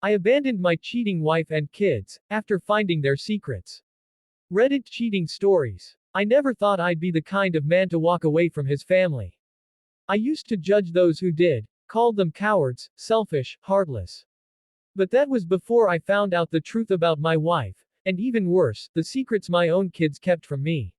I abandoned my cheating wife and kids, after finding their secrets. Reddit cheating stories. I never thought I'd be the kind of man to walk away from his family. I used to judge those who did, called them cowards, selfish, heartless. But that was before I found out the truth about my wife, and even worse, the secrets my own kids kept from me.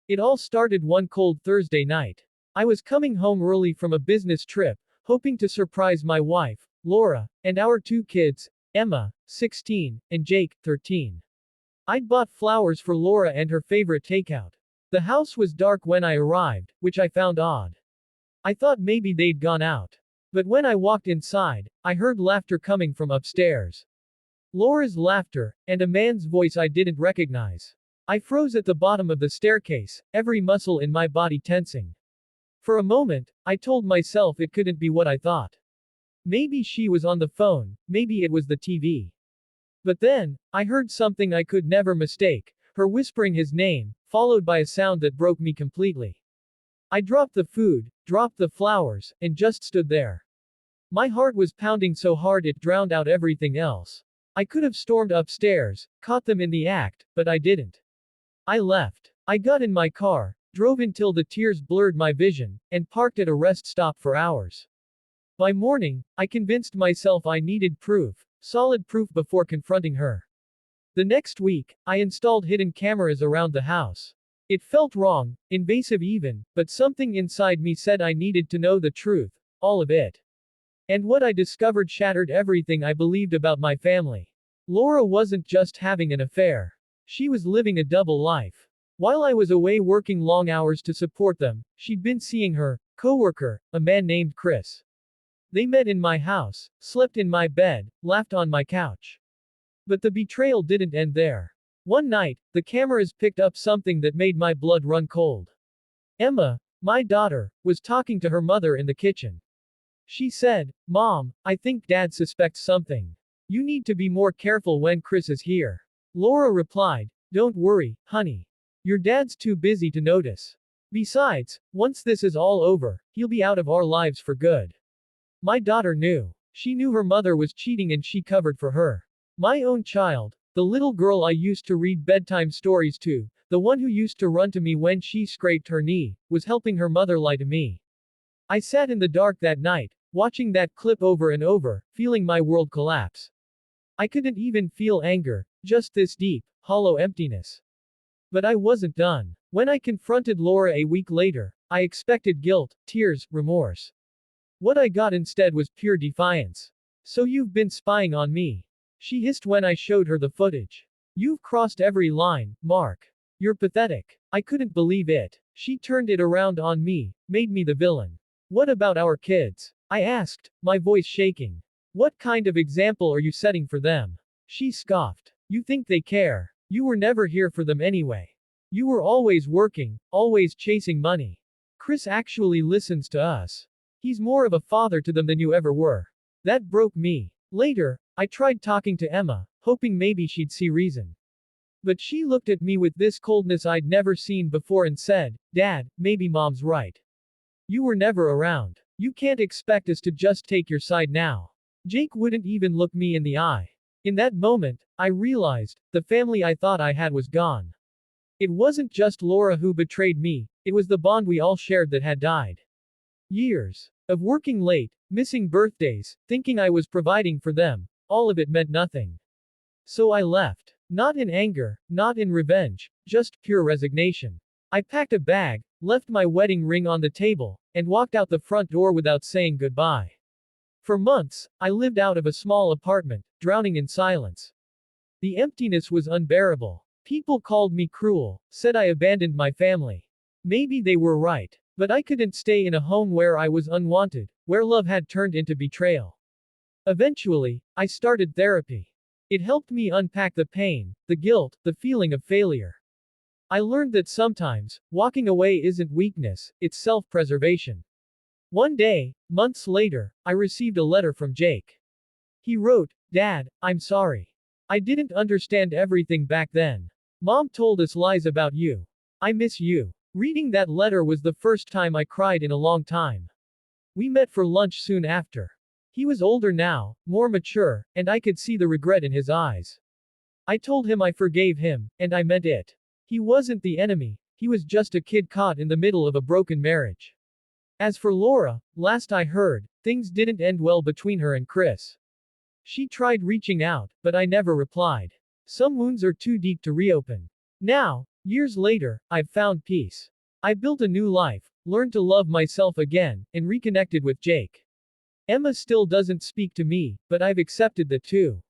It all started one cold Thursday night. I was coming home early from a business trip, hoping to surprise my wife, Laura, and our two kids, Emma, 16, and Jake, 13. I'd bought flowers for Laura and her favorite takeout. The house was dark when I arrived, which I found odd. I thought maybe they'd gone out. But when I walked inside, I heard laughter coming from upstairs. Laura's laughter, and a man's voice I didn't recognize. I froze at the bottom of the staircase, every muscle in my body tensing. For a moment, I told myself it couldn't be what I thought. Maybe she was on the phone, maybe it was the TV. But then, I heard something I could never mistake, her whispering his name, followed by a sound that broke me completely. I dropped the food, dropped the flowers, and just stood there. My heart was pounding so hard it drowned out everything else. I could have stormed upstairs, caught them in the act, but I didn't. I left. I got in my car, drove until the tears blurred my vision, and parked at a rest stop for hours. By morning, I convinced myself I needed proof, solid proof before confronting her. The next week, I installed hidden cameras around the house. It felt wrong, invasive even, but something inside me said I needed to know the truth, all of it. And what I discovered shattered everything I believed about my family. Laura wasn't just having an affair. She was living a double life. While I was away working long hours to support them, she'd been seeing her coworker, a man named Chris. They met in my house, slept in my bed, laughed on my couch. But the betrayal didn't end there. One night, the cameras picked up something that made my blood run cold. Emma, my daughter, was talking to her mother in the kitchen. She said, "Mom, I think Dad suspects something. You need to be more careful when Chris is here." Laura replied, "Don't worry, honey. Your dad's too busy to notice. Besides, once this is all over, he'll be out of our lives for good." My daughter knew. She knew her mother was cheating and she covered for her. My own child, the little girl I used to read bedtime stories to, the one who used to run to me when she scraped her knee, was helping her mother lie to me. I sat in the dark that night, watching that clip over and over, feeling my world collapse. I couldn't even feel anger, just this deep, hollow emptiness. But I wasn't done. When I confronted Laura a week later, I expected guilt, tears, remorse. What I got instead was pure defiance. "So you've been spying on me," she hissed when I showed her the footage. "You've crossed every line, Mark. You're pathetic." I couldn't believe it. She turned it around on me, made me the villain. "What about our kids?" I asked, my voice shaking. "What kind of example are you setting for them?" She scoffed. "You think they care? You were never here for them anyway. You were always working, always chasing money. Chris actually listens to us. He's more of a father to them than you ever were." That broke me. Later, I tried talking to Emma, hoping maybe she'd see reason. But she looked at me with this coldness I'd never seen before and said, "Dad, maybe Mom's right. You were never around. You can't expect us to just take your side now." Jake wouldn't even look me in the eye. In that moment, I realized, the family I thought I had was gone. It wasn't just Laura who betrayed me, it was the bond we all shared that had died. Years of working late, missing birthdays, thinking I was providing for them, all of it meant nothing. So I left. Not in anger, not in revenge, just pure resignation. I packed a bag, left my wedding ring on the table, and walked out the front door without saying goodbye. For months, I lived out of a small apartment, drowning in silence. The emptiness was unbearable. People called me cruel, said I abandoned my family. Maybe they were right. But I couldn't stay in a home where I was unwanted, where love had turned into betrayal. Eventually, I started therapy. It helped me unpack the pain, the guilt, the feeling of failure. I learned that sometimes, walking away isn't weakness, it's self-preservation. One day, months later, I received a letter from Jake. He wrote, "Dad, I'm sorry. I didn't understand everything back then. Mom told us lies about you. I miss you." Reading that letter was the first time I cried in a long time. We met for lunch soon after. He was older now, more mature, and I could see the regret in his eyes. I told him I forgave him, and I meant it. He wasn't the enemy, he was just a kid caught in the middle of a broken marriage. As for Laura, last I heard, things didn't end well between her and Chris. She tried reaching out, but I never replied. Some wounds are too deep to reopen. Now, years later, I've found peace. I built a new life, learned to love myself again, and reconnected with Jake. Emma still doesn't speak to me, but I've accepted that too.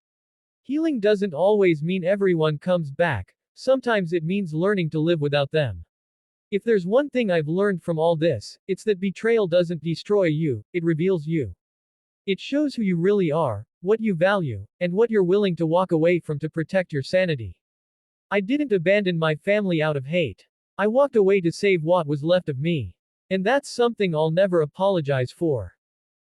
Healing doesn't always mean everyone comes back, sometimes it means learning to live without them. If there's one thing I've learned from all this, it's that betrayal doesn't destroy you, it reveals you. It shows who you really are, what you value, and what you're willing to walk away from to protect your sanity. I didn't abandon my family out of hate. I walked away to save what was left of me. And that's something I'll never apologize for.